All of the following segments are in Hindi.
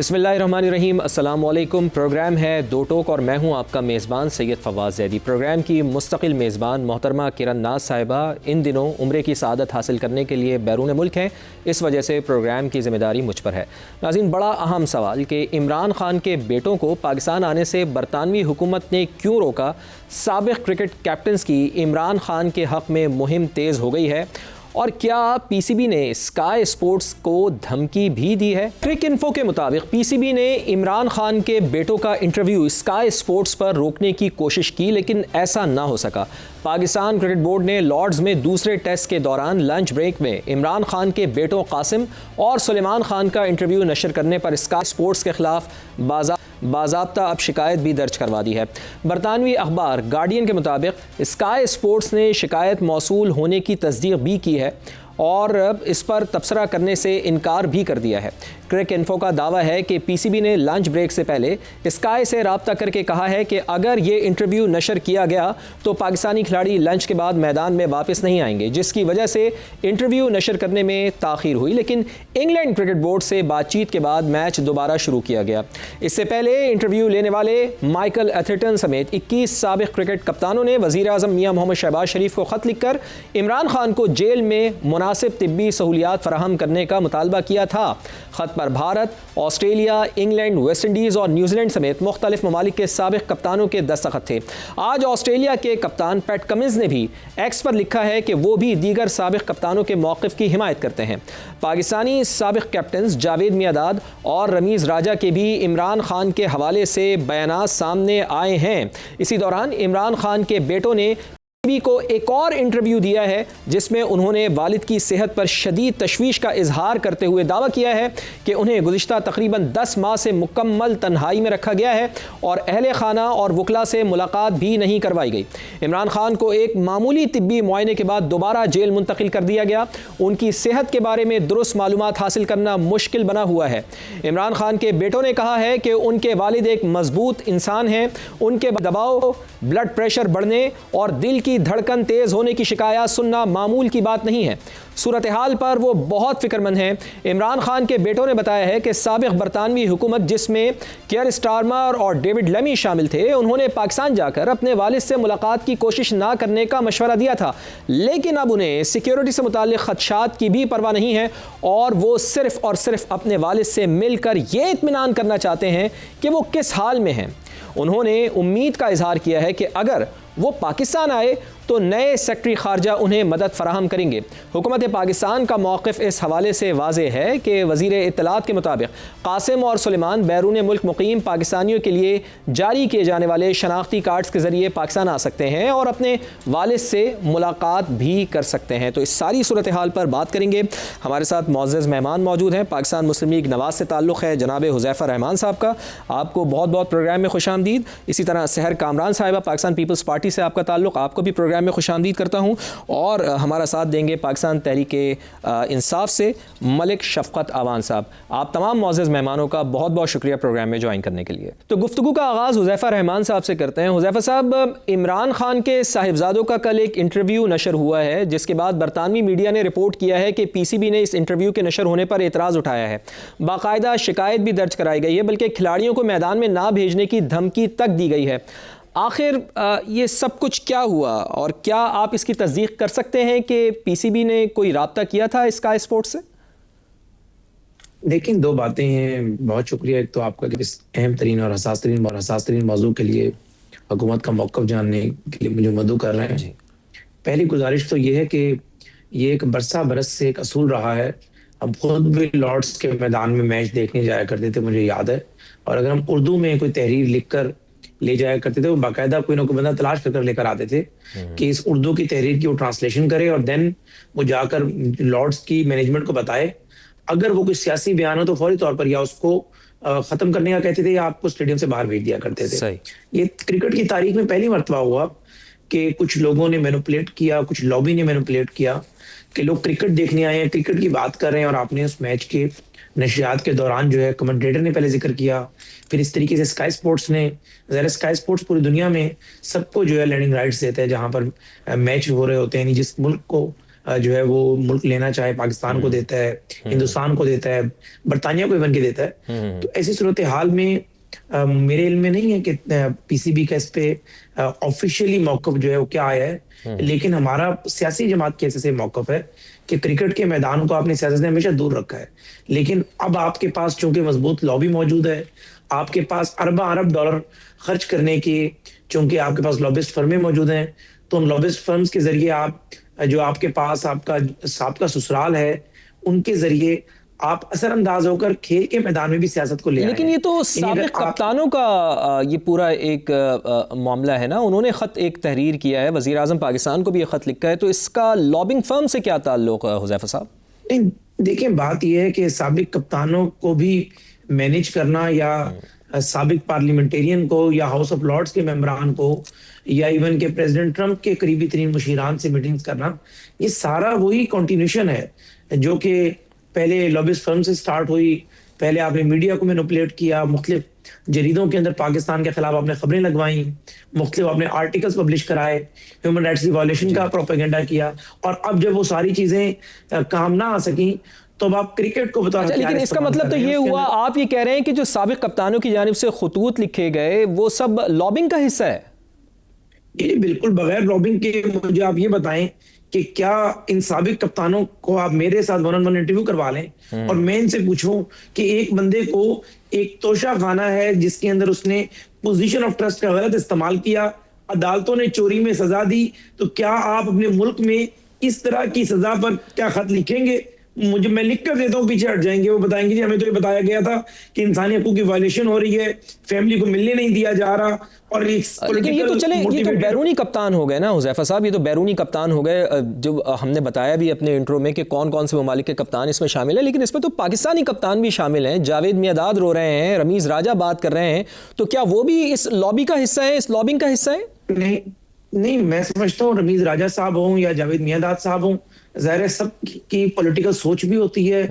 बिस्मिल्लाहिर्रहमानिर्रहीम। अस्सलाम वालेकुम। प्रोग्राम है दो टोक और मैं हूं आपका मेज़बान सैयद फवाज़ ज़ैदी। प्रोग्राम की मुस्तकिल मेज़बान मोहतरमा किरण नाज साहिबा इन दिनों उम्रे की सआदत हासिल करने के लिए बैरून मुल्क हैं, इस वजह से प्रोग्राम की ज़िम्मेदारी मुझ पर है। नाज़रीन, बड़ा अहम सवाल कि इमरान खान के बेटों को पाकिस्तान आने से बरतानवी हुकूमत ने क्यों रोका। साबिक़ क्रिकेट कैप्टन्स की इमरान खान के हक़ में मुहिम तेज़ हो गई है और क्या पीसीबी ने स्काई स्पोर्ट्स को धमकी भी दी है। क्रिक इन्फो के मुताबिक पीसीबी ने इमरान खान के बेटों का इंटरव्यू स्काई स्पोर्ट्स पर रोकने की कोशिश की, लेकिन ऐसा ना हो सका। पाकिस्तान क्रिकेट बोर्ड ने लॉर्ड्स में दूसरे टेस्ट के दौरान लंच ब्रेक में इमरान खान के बेटों कासिम और सुलेमान खान का इंटरव्यू नशर करने पर स्काई स्पोर्ट्स के खिलाफ बाज़ाब्ता अब शिकायत भी दर्ज करवा दी है। बरतानवी अखबार गार्डियन के मुताबिक स्काई स्पोर्ट्स ने शिकायत मौसूल होने की तस्दीक भी की है और इस पर तबसरा करने से इनकार भी कर दिया है। क्रिक इन्फो का दावा है कि पीसीबी ने लंच ब्रेक से पहले स्काई से रब्ता करके कहा है कि अगर ये इंटरव्यू नशर किया गया तो पाकिस्तानी खिलाड़ी लंच के बाद मैदान में वापस नहीं आएंगे, जिसकी वजह से इंटरव्यू नशर करने में ताख़ीर हुई। लेकिन इंग्लैंड क्रिकेट बोर्ड से बातचीत के बाद मैच दोबारा शुरू किया गया। इससे पहले इंटरव्यू लेने वाले माइकल एथरटन समेत 21 साबिक़ क्रिकेट कप्तानों ने वज़ीर आज़म मियां मोहम्मद शहबाज शरीफ को ख़त लिखकर इमरान खान को जेल में मुनासिब तिब्बी सहूलियात फराहम करने का मुतालबा किया था। ख़त पर Bharat, Australia, England, West Indies और न्यूजीलैंड समेत मुख्तलिफ ममालिक के साबिक़ कप्तानों के दस्तखत थे। आज ऑस्ट्रेलिया के कप्तान पैट कमिंस ने भी एक्स पर लिखा है कि वो भी दीगर साबिक़ कप्तानों के मौक़िफ़ की हिमायत करते हैं। पाकिस्तानी साबिक़ कैप्टन्स जावेद मियांदाद और रमीज़ राजा के भी इमरान खान के हवाले से बयानात सामने आए हैं। इसी दौरान इमरान खान के बेटों ने पीसीबी को एक और इंटरव्यू दिया है, जिसमें उन्होंने वालिद की सेहत पर शदीद तशवीश का इजहार करते हुए दावा किया है कि उन्हें गुज़िश्ता तकरीबन 10 माह से मुकम्मल तन्हाई में रखा गया है और अहले खाना और वकला से मुलाकात भी नहीं करवाई गई। इमरान खान को एक मामूली तिब्बी मुआयने के बाद दोबारा जेल मुंतकिल कर दिया गया। उनकी सेहत के बारे में दुरुस्त मालूमात हासिल करना मुश्किल बना हुआ है। इमरान खान के बेटों ने कहा है कि उनके वालिद एक मजबूत इंसान हैं। उनके दबाव, ब्लड प्रेशर बढ़ने और दिल की धड़कन तेज होने की शिकायत सुनना मामूल की बात नहीं है। सूरत हाल पर वो बहुत फिक्रमंद हैं। इमरान खान के बेटों ने बताया है कि साबिक़ बरतानवी हुकूमत, जिसमें केयर स्टारमर और डेविड लेमी शामिल थे, उन्होंने पाकिस्तान जाकर अपने वालिद से मुलाकात की कोशिश ना करने का मशवरा दिया था, लेकिन अब उन्हें सिक्योरिटी से मुताल्लिक़ खदशात की भी परवाह नहीं है और वो सिर्फ़ और सिर्फ अपने वालिद से मिलकर ये इत्मीनान करना चाहते हैं कि वो किस हाल में हैं। उन्होंने उम्मीद का इजहार किया है कि अगर वो पाकिस्तान आए तो नए सेक्रेटरी खारजा उन्हें मदद फराहम करेंगे। हुकूमत पाकिस्तान का मौक़िफ़ इस हवाले से वाज़ेह है कि वज़ीर इत्तलात के मुताबिक कासिम और सुलेमान बैरून मुल्क मुक़ीम पाकिस्तानियों के लिए जारी किए जाने वाले शनाख्ती कार्ड्स के ज़रिए पाकिस्तान आ सकते हैं और अपने वालिद से मुलाकात भी कर सकते हैं। तो इस सारी सूरत हाल पर बात करेंगे। हमारे साथ मुअज़्ज़ज़ मेहमान मौजूद हैं। पाकिस्तान मुस्लिम लीग नवाज़ से ताल्लुक़ है जनाब हुज़ैफ़ा रहमान साहब का, आपको बहुत बहुत प्रोग्राम में खुशामदीद। इसी तरह सहर कामरान साहिबा, पाकिस्तान पीपल्स पार्टी से आपका ताल्लुक़, आपको भी प्रोग्राम में खुशामदीद करता हूँ। और हमारा साथ देंगे पाकिस्तान तहरीक इंसाफ से मलिक शफ़क़त आवान साहब। आप तमाम मुअज़्ज़ज़ मेहमानों का बहुत बहुत शुक्रिया प्रोग्राम में ज्वाइन करने के लिए। तो गुफ्तगू का आगाज़ हुज़ैफ़ा रहमान साहब से करते हैं। हुज़ैफ़ा साहब, इमरान खान के साहिबजादों का कल एक इंटरव्यू नशर हुआ है, जिसके बाद बरतानवी मीडिया ने रिपोर्ट किया है कि पीसीबी ने इस इंटरव्यू के नशर होने पर एतराज़ उठाया है। बाकायदा शिकायत भी दर्ज कराई गई है, बल्कि खिलाड़ियों को मैदान में ना भेजने की धमकी तक दी गई है। आखिर ये सब कुछ क्या हुआ और क्या आप इसकी तस्दीक कर सकते हैं कि पीसीबी ने कोई राब्ता किया था स्काई स्पोर्ट्स से? देखिए, दो बातें हैं। बहुत शुक्रिया एक तो आपका कि इस अहम तरीन और हसास तरीन मौजू के लिए हुकूमत का मौक़िफ़ जानने के लिए मुझे मदऊ कर रहे हैं। पहली गुजारिश तो ये है कि ये एक बरसा बरस से एक असूल रहा है। हम खुद भी लॉर्ड्स के मैदान में मैच देखने जाया करते थे, मुझे याद है। और अगर हम उर्दू में कोई तहरीर लिख कर ले जाया करते थे, वो बाकायदा कोई ना कोई बंदा तलाश कर लेकर आते थे कि इस उर्दू की तहरीर की वो ट्रांसलेशन करे और देन वो जाकर लॉर्ड्स की मैनेजमेंट को बताए। अगर वो कोई सियासी बयान हो तो फौरी तौर पर या उसको खत्म करने का कहते थे या आपको स्टेडियम से बाहर भेज दिया करते थे। ये क्रिकेट की तारीख में पहली मर्तबा हुआ कि कुछ लोगों ने मैनिपुलेट किया, कुछ लॉबी ने मैनिपुलेट किया कि लोग क्रिकेट देखने आए हैं, क्रिकेट की बात कर रहे हैं और आपने उस मैच के नशियात के दौरान जो है कमेंटेटर ने पहले जिक्र किया, फिर इस तरीके से स्काई स्पोर्ट्स ने, ज़रा स्काई स्पोर्ट्स पूरी दुनिया में सबको जो है लैंडिंग राइट्स देता है जहां पर मैच हो रहे होते हैं, जिस मुल्क को जो है वो मुल्क लेना चाहे, पाकिस्तान को देता है, हिंदुस्तान को देता है, बरतानिया को इवन के देता है। तो ऐसी सूरत हाल में मेरे इल्म में नहीं है कि पीसीबी का इस पे ऑफिशियली मौकफ जो है वो क्या आया है, लेकिन हमारा सियासी जमात के ऐसे मौकफ है कि क्रिकेट के मैदान को आपने सियासत ने हमेशा दूर रखा है, लेकिन अब आपके पास चूंकि मजबूत लॉबी मौजूद है, आपके पास अरब डॉलर खर्च करने की, चूंकि आपके पास लॉबिस्ट फर्में मौजूद हैं, तो उन लॉबिस्ट फर्म्स के जरिए आप जो आपके पास आपका ससुराल है, उनके जरिए आप असरअंदाज होकर खेल के मैदान में भी सियासत को ले आए। लेकिन ये तो साबिक कप्तानों का ये पूरा एक मामला है ना, उन्होंने ख़त एक तहरीर किया है, वज़ीर आज़म पाकिस्तान को भी ये ख़त लिखा है, तो इसका लॉबिंग फर्म से क्या ताल्लुक़ है हुज़ैफा साहब? नहीं, देखिए बात यह है कि साबिक कप्तानों को भी मैनेज करना या साबिक पार्लियामेंटेरियन को या हाउस ऑफ लॉर्ड्स के मेंबरान को या इवन के प्रेसिडेंट ट्रंप के करीबी तरीन मुशीरान से मीटिंग्स करना, ये सारा वही कंटिन्यूशन है जो कि पहले लॉबिस्ट फर्म से स्टार्ट हुई। पहले आपने मीडिया को मैनिपुलेट किया, मुख्तलिफ जरीदों के अंदर पाकिस्तान के खिलाफ आपने खबरें लगवाई, मुख्तलिफ आपने आर्टिकल्स पब्लिश कराए, ह्यूमन राइट्स की वायलेशन का प्रोपेगेंडा किया, और अब जब वो सारी चीजें काम ना आ सकी तो अब आप क्रिकेट को बता। अच्छा, लेकिन इसका मतलब तो ये हुआ, आप ये कह रहे हैं कि जो साबिक कप्तानों की जानिब से खुतूत लिखे गए वो सब लॉबिंग का हिस्सा है? ये बिल्कुल बगैर लॉबिंग के मुझे आप ये बताएं कि क्या इन साबिक कप्तानों को आप मेरे साथ 1-on-1 इंटरव्यू करवा लें और मैं इनसे पूछूं कि एक बंदे को एक तोशा खाना है जिसके अंदर उसने पोजीशन ऑफ ट्रस्ट का गलत इस्तेमाल किया, अदालतों ने चोरी में सजा दी, तो क्या आप अपने मुल्क में इस तरह की सजा पर क्या खत लिखेंगे? मुझे, मैं लिख कर देता हूँ, पीछे हट जाएंगे, वो बताएंगे जी हमें तो ये बताया गया था कि इंसानी हकूक की वायलेशन हो रही है, फैमिली को मिलने नहीं दिया जा रहा। और लेकिन ये तो चले, ये तो बैरूनी कप्तान हो गए ना हुज़ैफा साहब, ये तो बैरूनी कप्तान हो गए, जो हमने बताया भी अपने इंट्रो में कि कौन कौन से ममालिक के कप्तान इसमें शामिल हैं, लेकिन इसमें तो पाकिस्तानी कप्तान भी शामिल हैं। जावेद मियांदाद रो रहे हैं, रमीज़ राजा बात कर रहे हैं, तो क्या वो भी इस लॉबी का हिस्सा है, इस लॉबिंग का हिस्सा है? नहीं, मैं समझता हूँ रमीज राजा साहब हों या जावेद मियांदाद साहब हों, ज़ाहिर सब की पॉलिटिकल सोच भी होती है,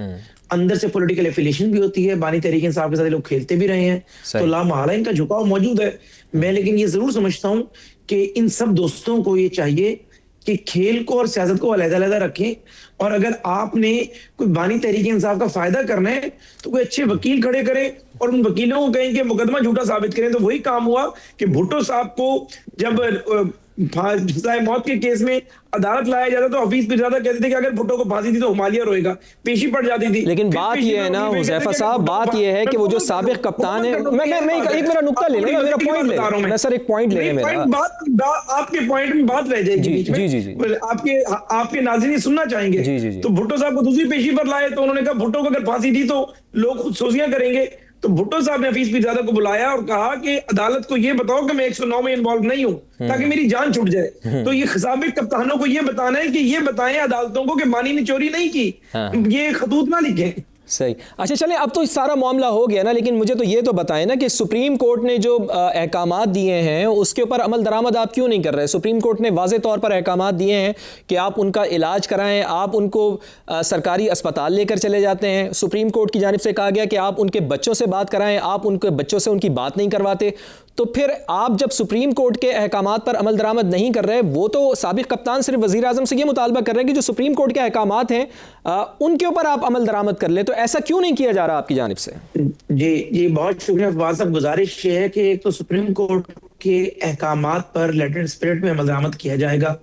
अंदर से पॉलिटिकल एफिलिएशन भी होती है, बानी तहरीक इंसाफ के साथ लोग खेलते भी रहे हैं, तो लामहला इनका झुकाव मौजूद है। मैं लेकिन ये जरूर समझता हूँ कि इन सब दोस्तों को ये चाहिए कि खेल को और सियासत को अलग-अलग रखें, और अगर आपने कोई बानी तहरीक इंसाफ का फायदा करना है तो कोई अच्छे वकील खड़े करें और उन वकीलों को कहें कि मुकदमा झूठा साबित करें। तो वही काम हुआ कि भुट्टो साहब को जब मौत के केस में अदालत लाया जाता तो हफीज पिरजादा कहते थे कि अगर भुट्टो को फांसी दी तो हुमालिया रोएगा, पेशी पड़ जाती थी। लेकिन बात ये है ना हुज़ैफा साहब, बात ये है कि वो जो साबिक कप्तान है, मैं एक मेरा नुक्ता ले लो, मेरा पॉइंट ले लो ना सर, एक पॉइंट ले मेरा, आपके पॉइंट में बात रह जाएगी बीच में। जी, आपके नाज़रीन सुनना चाहेंगे। तो भुट्टो साहब को दूसरी पेशी पर लाए तो उन्होंने कहा भुट्टो को अगर फांसी दी तो लोग खुद सोजियां करेंगे। तो भुट्टो साहब ने हफीज पिरजादा को बुलाया और कहा कि अदालत को ये बताओ कि मैं 109 में इन्वॉल्व नहीं हूं, ताकि मेरी जान छूट जाए। तो ये साबिक कप्तानों को ये बताना है कि ये बताएं अदालतों को कि बानी ने चोरी नहीं की, ये खतूत ना लिखें। सही। अच्छा चलें, अब तो सारा मामला हो गया ना, लेकिन मुझे तो ये तो बताएं ना कि सुप्रीम कोर्ट ने जो अहकामात दिए हैं उसके ऊपर अमल दरामद आप क्यों नहीं कर रहे? सुप्रीम कोर्ट ने वाज़े तौर पर अहकामात दिए हैं कि आप उनका इलाज कराएं, आप उनको सरकारी अस्पताल लेकर चले जाते हैं। सुप्रीम कोर्ट की जानिब से कहा गया कि आप उनके बच्चों से बात कराएं, आप उनके बच्चों से उनकी बात नहीं करवाते। तो फिर आप जब सुप्रीम कोर्ट के अहकामात पर अमल दरामद नहीं कर रहे, वो तो साबिक कप्तान सिर्फ वज़ीर आज़म से ये मुतालबा कर रहे हैं कि जो सुप्रीम कोर्ट के अहकामात हैं उनके ऊपर आप अमल दरामद कर ले, तो ऐसा क्यों नहीं किया जा रहा आपकी जानिब से? जी बहुत शुक्रिया फवाद साहब। गुजारिश ये है कि एक तो सुप्रीम कोर्ट के अहकामात पर लेटर स्पिरिट में अमल दरामद किया जाएगा।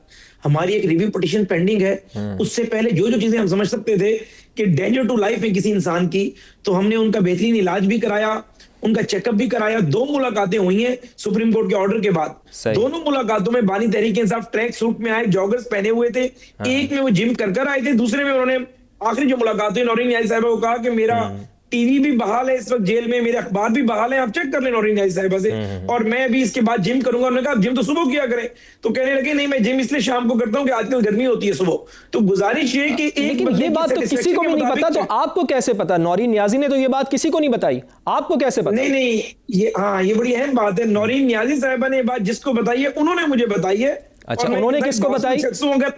हमारी एक रिव्यू पिटीशन पेंडिंग है, उससे पहले जो चीजें हम समझ सकते थे कि डेंजर टू लाइफ है किसी इंसान की, तो हमने उनका बेहतरीन इलाज भी कराया, उनका चेकअप भी कराया। 2 मुलाकातें हुई हैं सुप्रीम कोर्ट के ऑर्डर के बाद। दोनों मुलाकातों में बानी तहरीक इंसाफ ट्रैक सूट में आए, जॉगर्स पहने हुए थे। एक में वो जिम कर आए थे, दूसरे में उन्होंने आखिरी जो मुलाकात हुई नौरीन नियाज़ी साहिबा को कहा कि मेरा टीवी भी बहाल है इस वक्त जेल में, मेरे अखबार भी बहाल है, आप चेक कर लें नौरीन नियाज़ी साहिबा से, और मैं भी इसके बाद जिम करूंगा। उन्होंने कहा जिम तो सुबह किया करें, तो कहने लगे नहीं मैं जिम इसलिए शाम को करता हूं कि आजकल गर्मी होती है सुबह। तो गुजारिश ये कि लेकिन ये बात तो किसी को भी नहीं पता, तो आपको कैसे पता? नौरीन नियाज़ी ने तो ये बात किसी को नहीं बताई, आपको कैसे पता? नहीं, ये बड़ी अहम बात है। नौरीन नियाज़ी साहिबा ने बात जिसको बताई है उन्होंने मुझे बताई है। अच्छा, उन्होंने किसको बताई?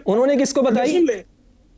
उन्होंने किसको बताई?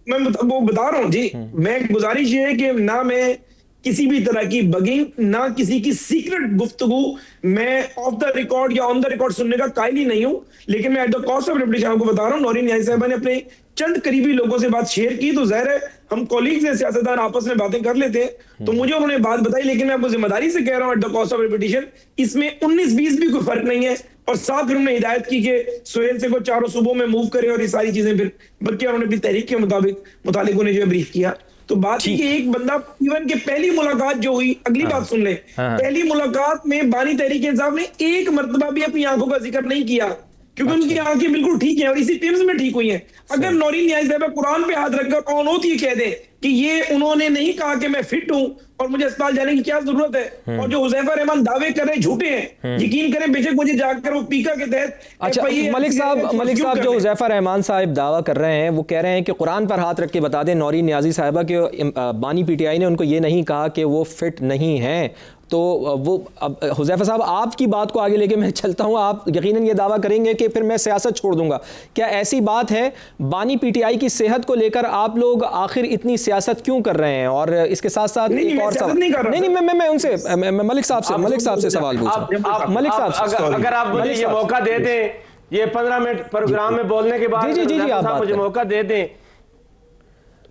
मैं वो बता रहा हूँ जी। मैं गुजारिश ये है कि ना मैं किसी भी तरह की बगिंग, ना किसी की सीक्रेट गुफ्तगू मैं ऑफ द रिकॉर्ड या ऑन द रिकॉर्ड सुनने का कायल ही नहीं हूं। लेकिन मैं at the cost of reputation आपको बता रहा हूं, नौरीन न्याज़ी साहिबा ने अपने चंद करीबी लोगों से बात शेयर की, तो जाहिर है हम कॉलीग्स हैं, सियासतदान आपस में बातें कर लेते हैं, तो मुझे उन्होंने बात बताई। लेकिन मैं आपको जिम्मेदारी से कह रहा हूं at the cost of reputation, इसमें 19-20 भी कोई फर्क नहीं है। और साथ फिर उन्होंने हिदायत की कि सुहेल से को चारों सूबों में मूव करे और ये सारी चीजें फिर, बल्कि उन्होंने अपनी तहरीक के मुताबिक उन्हें जो है ब्रीफ किया। तो बात है कि एक बंदा इवन के पहली मुलाकात जो हुई, अगली बात सुन ले, पहली मुलाकात में बानी तहरीक इंसाफ ने एक मर्तबा भी अपनी आंखों का जिक्र नहीं किया, क्योंकि उनकी आंखें बिल्कुल ठीक हैं और इसी पिम्स में ठीक हुई हैं। अगर नौरीन न्याज़ी साहिबा कुरान पे हाथ रखकर ऑन होती ये कह दे कि ये उन्होंने नहीं कहा कि मैं फिट हूं और मुझे अस्पताल जाने की क्या जरूरत है, और जो हुज़ैफा रहमान दावे कर रहे झूठे हैं, यकीन करें बेशक मुझे जाकर वो पीका के तहत। अच्छा मलिक साहब जो हुज़ैफा रहमान साहब दावा कर रहे हैं, वो कह रहे हैं कि कुरान पर हाथ रख के बता दें नौरीन न्याज़ी साहिबा के बानी पीटीआई ने उनको ये नहीं कहा कि वो फिट नहीं है। तो वो अब हुज़ैफा साहब आपकी बात को आगे लेके मैं चलता हूँ, आप यकीनन ये दावा करेंगे कि फिर मैं सियासत छोड़ दूंगा, क्या ऐसी बात है? बानी पीटीआई की सेहत को लेकर आप लोग आखिर इतनी सियासत क्यों कर रहे हैं? और इसके साथ साथ एक और सवाल, नहीं मैं उनसे मलिक साहब से सवाल पूछूं। मलिक साहब अगर आप मुझे ये मौका दे दें, ये 15 मिनट प्रोग्राम में बोलने के बाद आप मुझे मौका दे दें।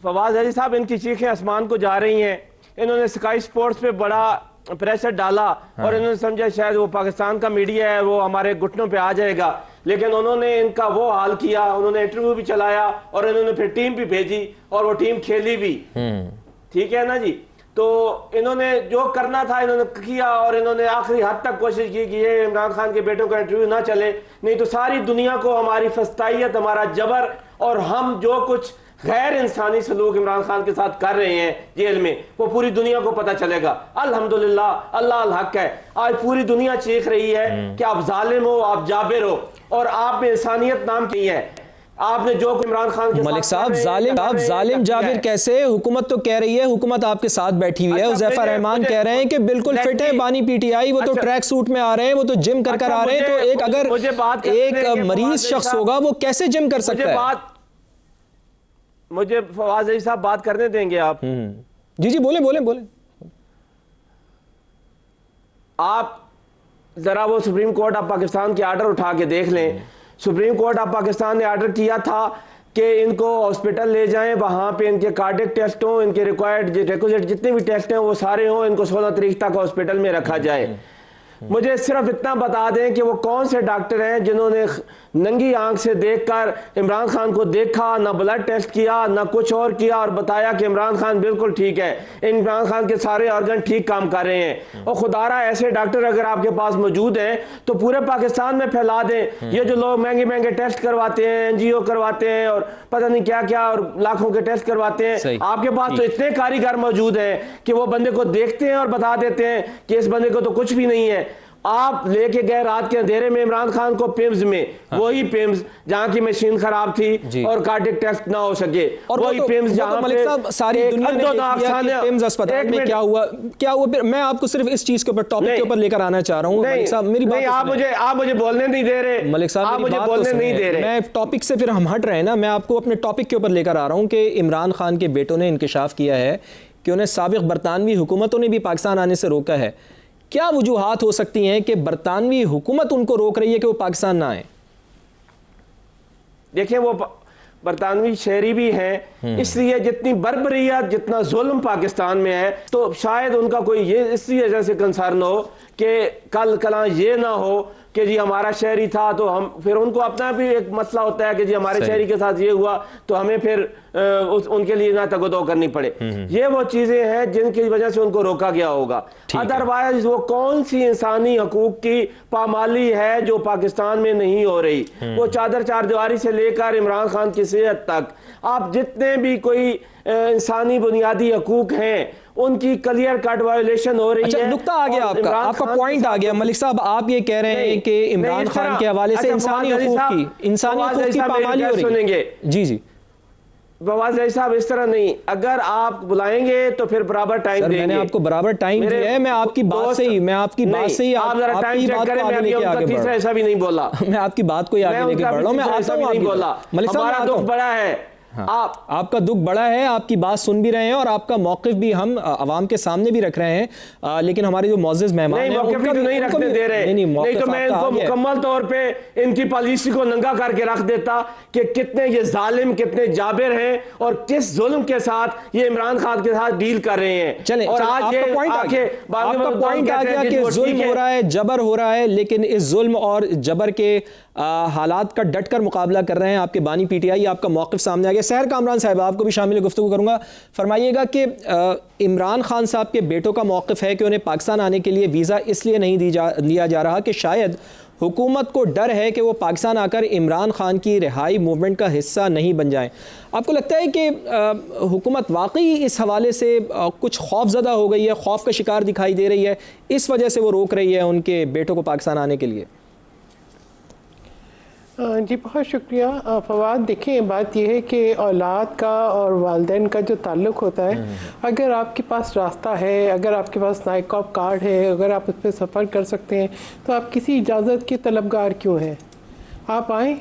फवाद अली साहब, इनकी चीखें आसमान को जा रही हैं। इन्होंने स्काई स्पोर्ट्स पे बड़ा प्रेशर डाला और इन्होंने समझा शायद वो पाकिस्तान का मीडिया है, वो हमारे घुटनों पे आ जाएगा, लेकिन उन्होंने इनका वो हाल किया, उन्होंने इंटरव्यू भी चलाया और इन्होंने फिर टीम भी भेजी और वो टीम खेली भी। ठीक है ना जी? तो इन्होंने जो करना था इन्होंने किया और इन्होंने आखिरी हद तक कोशिश की कि ये इमरान खान के बेटों का इंटरव्यू ना चले, नहीं तो सारी दुनिया को हमारी फस्तायत, हमारा जबर और हम जो कुछ गैर इंसानी सलूक इमरान खान के साथ कर रहे हैं जेल में, वो पूरी दुनिया को पता चलेगा। अल्हम्दुलिल्लाह, अल्लाह अल हक है। आज पूरी दुनिया चीख रही है कि आप जालिम हो, आप जाबिर हो और आप में इंसानियत नाम की है। आपने जो इमरान खान के मलिक साहब जालिम जाबिर कैसे? हुकूमत तो कह रही है, हुकूमत आपके साथ बैठी हुई है। हुज़ैफा रहमान कह रहे हैं कि बिल्कुल फिट है बानी पीटीआई, वो तो ट्रैक सूट में आ रहे हैं, वो तो जिम कर आ रहे हैं। तो एक अगर एक मरीज शख्स होगा वो कैसे जिम कर सकता है? मुझे फवाद अली साहब बात करने देंगे आप? जी बोले। आप जरा वो सुप्रीम कोर्ट ऑफ पाकिस्तान के आर्डर उठा के देख लें। सुप्रीम कोर्ट ऑफ पाकिस्तान ने आर्डर किया था कि इनको हॉस्पिटल ले जाएं, वहां पे इनके कार्डियक टेस्ट हों, इनके रिक्वायर्ड जितने भी टेस्ट हैं वो सारे हों, इनको 16 तारीख तक हॉस्पिटल में रखा जाए। मुझे सिर्फ इतना बता दें कि वो कौन से डॉक्टर हैं जिन्होंने नंगी आंख से देखकर इमरान खान को देखा, ना ब्लड टेस्ट किया, ना कुछ और किया और बताया कि इमरान खान बिल्कुल ठीक है, इमरान खान के सारे ऑर्गन ठीक काम कर रहे हैं। और खुदारा ऐसे डॉक्टर अगर आपके पास मौजूद हैं तो पूरे पाकिस्तान में फैला दें। ये जो लोग महंगे महंगे टेस्ट करवाते हैं, एनजीओ करवाते हैं और पता नहीं क्या क्या और लाखों के टेस्ट करवाते हैं, आपके पास तो इतने कारीगर मौजूद हैं कि वो बंदे को देखते हैं और बता देते हैं कि इस बंदे को तो कुछ भी नहीं है। आप लेके गए रात के अंधेरे में इमरान खान को पिम्स में, वही पिम्स जहां की मशीन खराब थी और कार्डियक टेस्ट ना हो सके, और वही पिम्स जहां पे सारी दुनिया ने देखा कि पिम्स अस्पताल में क्या हुआ। मैं आपको सिर्फ इस चीज के ऊपर, टॉपिक के ऊपर लेकर आना चाह रहा हूं। मलिक साहब मेरी बात, आप मुझे बोलने नहीं दे रहे। मलिक साहब आप मुझे बोलने नहीं दे रहे। मैं टॉपिक से फिर हम हट रहे हैं ना, मैं आपको अपने टॉपिक के ऊपर लेकर आ रहा हूं कि इमरान खान के बेटों ने इंकशाफ किया है कि उन्हें साबिक बरतानवी हुकूमतों ने भी पाकिस्तान आने से रोका है। क्या वजूहात हो सकती हैं कि बरतानवी हुकूमत उनको रोक रही है कि वो पाकिस्तान ना आए? देखिए, वो बरतानवी शहरी भी हैं, इसलिए जितनी बर्बरियत, जितना जुल्म पाकिस्तान में है, तो शायद उनका कोई ये इसी वजह से कंसर्न हो कि कल कला ये ना हो कि जी हमारा शहरी था तो हम, फिर उनको अपना भी एक मसला होता है कि जी हमारे शहरी के साथ ये हुआ तो हमें फिर उनके लिए ना तगदो करनी पड़े। ये वो चीजें हैं जिनकी वजह से उनको रोका गया होगा। अदरवाइज वो कौन सी इंसानी हकूक की पामाली है जो पाकिस्तान में नहीं हो रही? वो चादर चारदीवारी से लेकर इमरान खान की सेहत तक, आप जितने भी कोई इंसानी बुनियादी हकूक हैं उनकी क्लियर कट वायोलेशन हो रही है। नुक्ता आ गया आपका पॉइंट आ गया। मलिक साहब, आप ये कह रहे हैं कि इमरान खान के हवाले से इंसानी हकूक की पामाली हो रही है। जी फवाद अली साहब, इस तरह नहीं, अगर आप बुलाएंगे तो फिर बराबर टाइम देंगे। मैंने आपको बराबर टाइम दिया है। मैं आपकी बात से ही आप जरा टाइम चेक करें, मैं अभी उनका तीसरा ऐसा भी नहीं बोला। मैं आपकी बात को आगे लेके बढ़ रहा हूं। मैं आता हूं, नहीं बोला। हमारा दुख बड़ा है, आपका दुख बड़ा है, आपकी बात सुन भी रहे हैं और आपका मौक़िफ़ भी हम आवाम के सामने भी रख रहे हैं, लेकिन हमारे जो मोअज़्ज़ज़ मेहमान हैं नहीं रखने दे रहे। नहीं तो मैं इनको मुकम्मल तौर पे इनकी पॉलिसी को नंगा करके रख देता कि कितने ये जालिम, कितने जाबिर हैं और किस जुल्म के साथ ये इमरान खान के साथ डील कर रहे हैं। चलें, और आज आपका पॉइंट आ गया कि जुल्म हो रहा है, जबर हो रहा है, लेकिन इस जुल्म और जबर के हालात का डट कर मुकाबला कर रहे हैं आपके बानी पीटीआई। आपका मौक़िफ़ सामने आ गया। सहर कामरान साहब, आपको भी शामिल गुफ्तगू करूंगा। फरमाइएगा कि इमरान खान साहब के बेटों का मौक़िफ़ है कि उन्हें पाकिस्तान आने के लिए वीज़ा इसलिए नहीं दिया जा रहा कि शायद हुकूमत को डर है कि वो पाकिस्तान आकर इमरान खान की रिहाई मूवमेंट का हिस्सा नहीं बन जाएं। आपको लगता है कि हुकूमत वाकई इस हवाले से कुछ खौफज़दा हो गई है, खौफ का शिकार दिखाई दे रही है, इस वजह से वो रोक रही है उनके बेटों को पाकिस्तान आने के लिए? जी बहुत शुक्रिया फवाद। देखें, बात यह है कि औलाद का और वालिदैन का जो ताल्लुक़ होता है, अगर आपके पास रास्ता है, अगर आपके पास नाइकॉब कार्ड है, अगर आप उस पर सफ़र कर सकते हैं, तो आप किसी इजाज़त के तलबगार क्यों हैं? आप आएँ,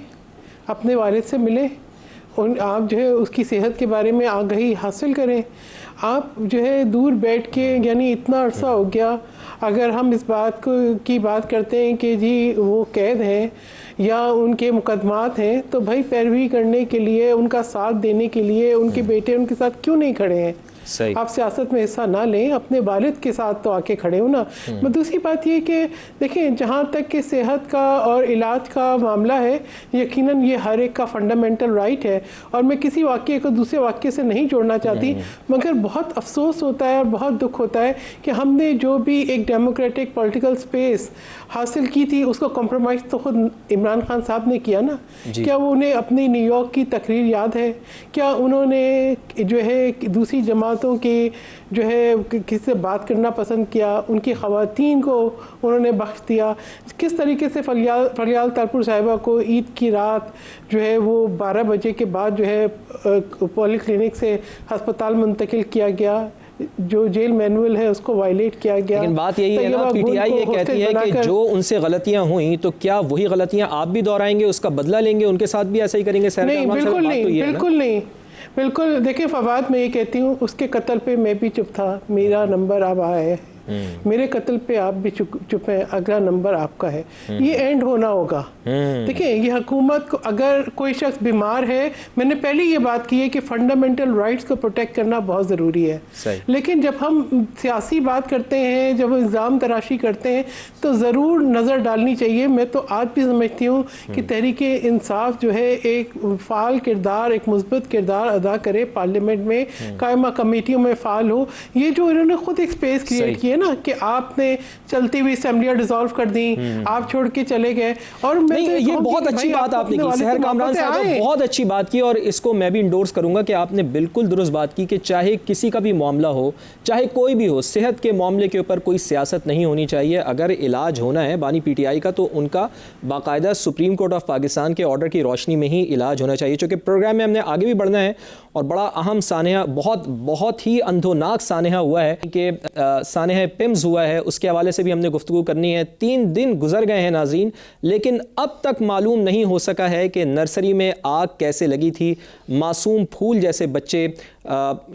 अपने वालिद से मिलें, आप जो है उसकी सेहत के बारे में आगाही हासिल करें। आप जो है दूर बैठ के, यानी इतना अरसा हो गया, अगर हम इस बात की बात करते हैं कि जी वो कैद हैं या उनके मुकदमात हैं, तो भाई पैरवी करने के लिए, उनका साथ देने के लिए उनके बेटे उनके साथ क्यों नहीं खड़े हैं? आप सियासत में हिस्सा ना लें, अपने वालिद के साथ तो आके खड़े हो ना। दूसरी बात ये कि देखें, जहाँ तक कि सेहत का और इलाज का मामला है, यकीनन ये हर एक का फंडामेंटल राइट है और मैं किसी वाक़े को दूसरे वाक़े से नहीं जोड़ना चाहती, मगर बहुत अफसोस होता है और बहुत दुख होता है कि हमने जो भी एक डेमोक्रेटिक पॉलिटिकल स्पेस हासिल की थी, उसको कॉम्प्रोमाइज़ तो खुद इमरान खान साहब ने किया ना। क्या वो उन्हें अपनी न्यूयॉर्क की तकरीर याद है? क्या उन्होंने जो है दूसरी जमातों की जो है किसी से बात करना पसंद किया? उनकी ख़वातीन को उन्होंने बख्श दिया? किस तरीके से फरियाल तारपुर साहिबा को ईद की रात जो है वो 12 बजे के बाद जो है पॉलीक्लिनिक से हस्पताल मुंतकिल किया गया, जो जेल मैनुअल है उसको वायलेट किया गया। लेकिन बात यही है ना, पीटीआई ये कहती है कि जो उनसे गलतियां हुई, तो क्या वही गलतियां आप भी दोहराएंगे, उसका बदला लेंगे, उनके साथ भी ऐसा ही करेंगे? नहीं, बिल्कुल नहीं, बिल्कुल नहीं, बिल्कुल। देखिए फवाद, मैं ये कहती हूँ, उसके कत्ल पे मैं भी चुप था, मेरा नंबर अब आया है, मेरे कत्ल पे आप भी चुप हैं, अगला नंबर आपका है। ये एंड होना होगा। देखिए, ये हुकूमत को, अगर कोई शख्स बीमार है, मैंने पहले ये बात की है कि फंडामेंटल राइट्स को प्रोटेक्ट करना बहुत ज़रूरी है, लेकिन जब हम सियासी बात करते हैं, जब इल्ज़ाम तराशी करते हैं, तो ज़रूर नज़र डालनी चाहिए। मैं तो आज भी समझती हूँ कि तहरीक इंसाफ जो है एक फ़ाल किरदार, एक मुस्बत किरदार अदा करे, पार्लियामेंट में कायमा कमेटियों में फ़ाल हो। ये जो इन्होंने खुद एक स्पेस क्रिएट किया ना कि आपने चलती हुई असेंबलियां डिसॉल्व कर दी, आप छोड़ के चले गए। और नहीं, ये बहुत अच्छी बात आपने की सहर कामरान साहब, बहुत अच्छी बात की, और इसको मैं भी इंडोर्स करूंगा कि आपने बिल्कुल दुरुस्त बात की कि चाहे किसी का भी मामला हो, चाहे कोई भी हो, सेहत के मामले के ऊपर कोई सियासत नहीं होनी चाहिए। अगर इलाज होना है बानी पीटीआई का, तो उनका बाकायदा सुप्रीम कोर्ट ऑफ पाकिस्तान के ऑर्डर की रोशनी में ही इलाज होना चाहिए। चूँकि प्रोग्राम में हमने आगे भी बढ़ना है और बड़ा अहम सानहा, बहुत ही अंधोनाक सानहा हुआ है कि सानहा पिम्स हुआ है, उसके हवाले से भी हमने गुफ्तगू करनी है। 3 दिन गुजर गए हैं नाज़रीन, लेकिन अब तक मालूम नहीं हो सका है कि नर्सरी में आग कैसे लगी थी, मासूम फूल जैसे बच्चे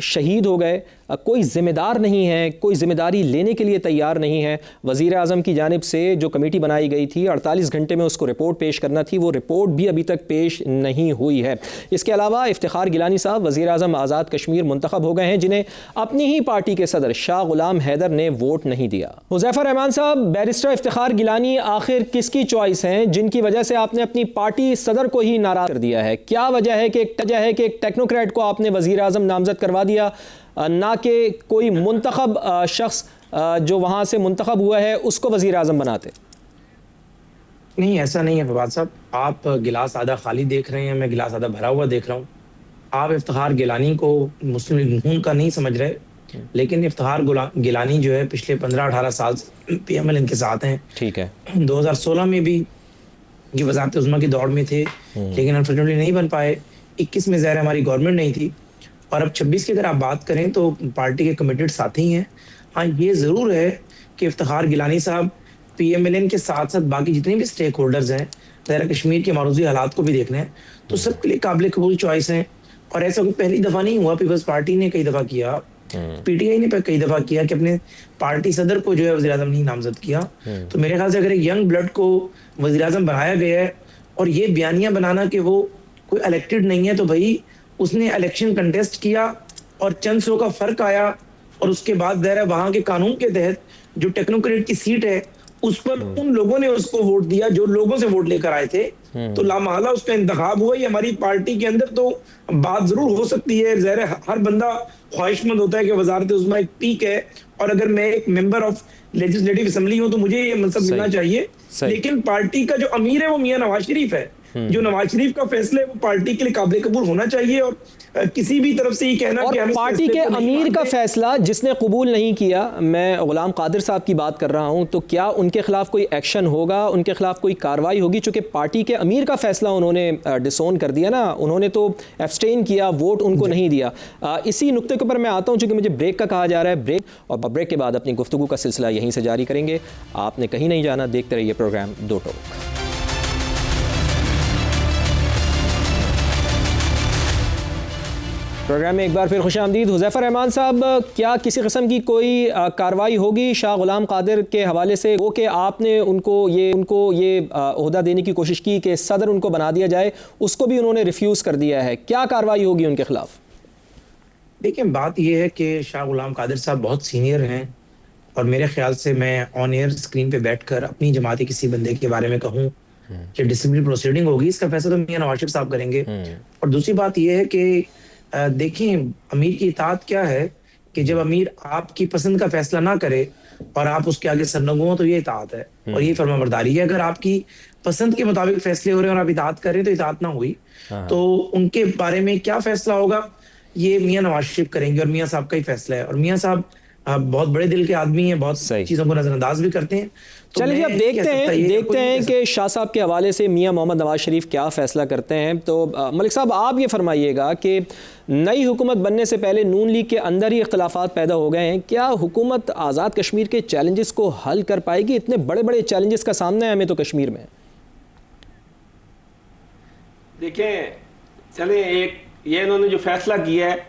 शहीद हो गए, कोई ज़िम्मेदार नहीं है, कोई ज़िम्मेदारी लेने के लिए तैयार नहीं है। वज़ीर आज़म की जानिब से जो कमेटी बनाई गई थी, 48 घंटे में उसको रिपोर्ट पेश करना थी, वो रिपोर्ट भी अभी तक पेश नहीं हुई है। इसके अलावा इफ्तिखार गिलानी साहब वज़ीर आज़म आज़ाद कश्मीर मुंतखब हो गए हैं, जिन्हें अपनी ही पार्टी के सदर शाह गुलाम हैदर ने वोट नहीं दिया। हुज़ैफ़ा रहमान साहब, बैरिस्टर इफ्तिखार गिलानी आखिर किसकी चॉइस हैं, जिनकी वजह से आपने अपनी पार्टी सदर को ही नाराज़ कर दिया है? क्या वजह है कि एक टेक्नोक्रेट को आपने वज़ीर आज़म नामज़द करवा दिया, ना कि कोई मुंतखब शख्स जो वहाँ से मुंतखब हुआ है उसको वज़ीर आज़म बनाते? नहीं, ऐसा नहीं है फवाद साहब, आप गिलास आधा खाली देख रहे हैं, मैं गिलास आधा भरा हुआ देख रहा हूँ। आप इफ्तिखार गिलानी को मुस्लिम लीग नून का नहीं समझ रहे, लेकिन इफ्तिखार गिलानी जो है पिछले 15-18 साल से PML इनके साथ हैं। ठीक है, 2016 में भी ये वज़ारत उज़्मा की दौड़ में थे, लेकिन अनफॉर्चुनेटली नहीं बन पाए। 21 में ज़ाहिर हमारी गवर्नमेंट नहीं थी, और अब 26 की अगर आप बात करें तो पार्टी के कमिटेड साथी हैं। हाँ, ये ज़रूर है कि इफ्तिखार गिलानी साहब PMLN के साथ साथ बाकी जितने भी स्टेक होल्डर्स हैं, ज़ाहिर कश्मीर के मारूजी हालात को भी देखना है, तो सबके लिए काबिल कबूल चॉइस हैं। और ऐसा कोई पहली दफा नहीं हुआ, पीपल्स पार्टी ने कई दफा किया, पीटीआई ने कई दफा किया कि अपने पार्टी सदर को जो है वज़ीर आज़म नहीं नामजद किया। तो मेरे ख्याल से अगर एक यंग ब्लड को वज़ीर आज़म बनाया गया है और ये बयानियां बनाना कि वो कोई इलेक्टेड नहीं है, तो भाई उसने इलेक्शन कंटेस्ट किया और चंद सौ का फर्क आया, और उसके बाद ज़ाहिर है वहां के कानून के तहत जो टेक्नोक्रेट की सीट है उस पर उन लोगों ने उसको वोट दिया जो लोगों से वोट लेकर आए थे, तो लामहला उसका इंतखाब हुआ। ये हमारी पार्टी के अंदर तो बात जरूर हो सकती है, ज़ाहिर है हर बंदा ख्वाहिशमंद होता है कि वजारत उज़्मा एक पीक है और अगर मैं एक मेंबर ऑफ लेजिस्लेटिव असेंबली हूं तो मुझे ये मनसब मिलना चाहिए, लेकिन पार्टी का जो अमीर है वो मियां नवाज शरीफ है। जो नवाज शरीफ का फैसला है वो पार्टी के लिए काबिल कबूल होना चाहिए, और किसी भी तरफ से ये कहना और कि हम पार्टी के अमीर का फैसला जिसने कबूल नहीं किया, मैं गुलाम कादिर साहब की बात कर रहा हूं, तो क्या उनके खिलाफ कोई एक्शन होगा, उनके खिलाफ कोई कार्रवाई होगी? चूंकि पार्टी के अमीर का फैसला उन्होंने डिसोन कर दिया ना, उन्होंने तो एब्सटेन किया, वोट उनको नहीं दिया। इसी नुक्ते के ऊपर मैं आता हूं, चूंकि मुझे ब्रेक का कहा जा रहा है, ब्रेक, और ब्रेक के बाद अपनी गुफ्तगू का सिलसिला यहीं से जारी करेंगे। आपने कहीं नहीं जाना, देखते रहिए प्रोग्राम दो टोक। प्रोग्राम में एक बार फिर खुशामदीद। हुज़ैफ़ा रहमान साहब, क्या किसी किस्म की कोई कार्रवाई होगी शाह गुलाम कादिर के हवाले से, वो कि आपने उनको ये ओहदा देने की कोशिश की कि सदर उनको बना दिया जाए, उसको भी उन्होंने रिफ्यूज़ कर दिया है, क्या कार्रवाई होगी उनके खिलाफ? देखिए, बात यह है कि शाह गुलाम कादिर साहब बहुत सीनियर हैं, और मेरे ख्याल से मैं ऑन एयर स्क्रीन पे बैठकर अपनी जमाती किसी बंदे के बारे में कहूँ कि डिसिप्लिन प्रोसीडिंग होगी, इसका फैसला तो मियां नवाज शरीफ साहब करेंगे। और दूसरी बात यह है कि देखिए, अमीर की इताअत क्या है कि जब अमीर आपकी पसंद का फैसला ना करे और आप उसके आगे सरनगू हो तो ये इताअत है और ये फरमाबरदारी है। अगर आपकी पसंद के मुताबिक फैसले हो रहे हैं और आप इताअत कर रहे हैं तो इताअत ना हुई। तो उनके बारे में क्या फैसला होगा ये मियां नवाज शरीफ करेंगे, और मियां साहब का ही फैसला है। और मियां साहब बहुत बड़े दिल के आदमी हैं, बहुत चीजों को नजरअंदाज भी करते हैं। तो चलिए अब देखते हैं कि शाह साहब के हवाले से मियां मोहम्मद नवाज शरीफ क्या फैसला करते हैं। तो मलिक साहब, आप ये फरमाइएगा कि नई हुकूमत बनने से पहले नून लीग के अंदर ही इख्तलाफात पैदा हो गए हैं, क्या हुकूमत आज़ाद कश्मीर के चैलेंजेस को हल कर पाएगी? इतने बड़े बड़े चैलेंजेस का सामना है हमें तो कश्मीर में। देखें, चलें, एक ये इन्होंने जो फैसला किया है,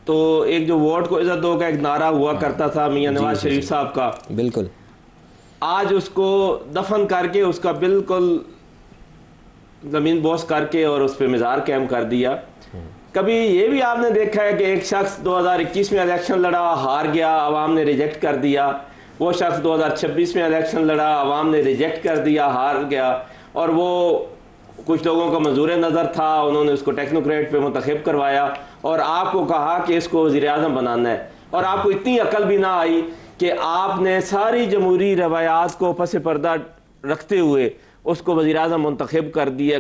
तो एक जो वोट को इज्जत दो का एक नारा हुआ करता था मियां नवाज शरीफ साहब का, बिल्कुल, आज उसको दफन करके उसका बिल्कुल जमीन बोस करके और उस पर मज़ार कायम कर दिया। कभी ये भी आपने देखा है कि एक शख्स 2021 में इलेक्शन लड़ा, हार गया, आवाम ने रिजेक्ट कर दिया। वो शख्स 2026 में इलेक्शन लड़ा, आवाम ने रिजेक्ट कर दिया, हार गया, और वो कुछ लोगों का मंजूर नज़र था, उन्होंने उसको टेक्नोक्रेट पे मुंतखब करवाया और आपको कहा कि इसको वज़ीर-ए-आज़म बनाना है। और आपको इतनी अकल भी ना आई कि आपने सारी जमहूरी रवायात को पस पर्दा रखते हुए उसको वज़ीर-ए-आज़म मुंतखब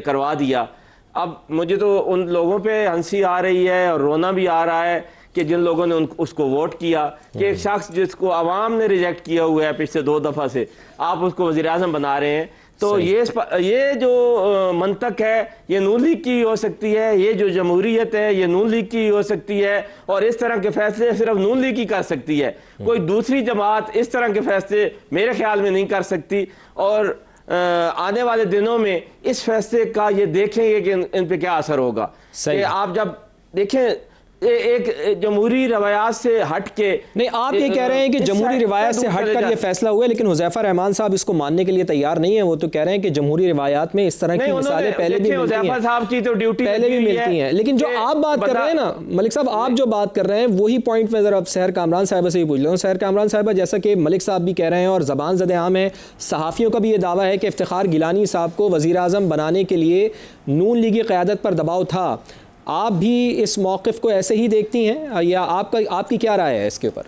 करवा दिया। अब मुझे तो उन लोगों पे हंसी आ रही है और रोना भी आ रहा है कि जिन लोगों ने उसको वोट किया, कि एक शख्स जिसको आवाम ने रिजेक्ट किया हुआ है पिछले 2 दफ़ा से, आप उसको वज़ीर-ए-आज़म बना रहे हैं। तो ये जो मंतक है ये नून लीग की हो सकती है, ये जो जमहूरियत है ये नून लीग की हो सकती है, और इस तरह के फैसले सिर्फ नून लीग ही कर सकती है। कोई दूसरी जमात इस तरह के फैसले मेरे ख्याल में नहीं कर सकती। और आने वाले दिनों में इस फैसले का ये देखेंगे कि इन पे क्या असर होगा। कि आप जब देखें एक जमहूरी रवायात से हट के, नहीं, आप ये कह रहे हैं कि जमहूरी रिवायात से हटकर ये फैसला हुआ है, लेकिन हुज़ैफ़ा रहमान साहब इसको मानने के लिए तैयार नहीं है। वो तो कह रहे हैं कि जमहूरी रिवायात में इस तरह की मिसालें पहले भी मिलती हैं, साहब की तो ड्यूटी पहले भी मिलती हैं। लेकिन जो आप बात कर रहे हैं ना मलिक साहब, आप जो बात कर रहे हैं वही पॉइंट में ज़रा अब सहर कामरान साहिबा से ही पूछ लूँ। सहर कामरान साहिबा, जैसा कि मलिक साहब भी कह रहे हैं और ज़बान ज़द आम है, सहाफ़ियों का भी ये दावा है कि इफ्तिखार गिलानी साहब को वज़ीर-ए-आज़म बनाने के लिए नून लीग की क़यादत पर दबाव था। आप भी इस मौक़िफ़ को ऐसे ही देखती हैं या आपकी क्या राय है इसके ऊपर?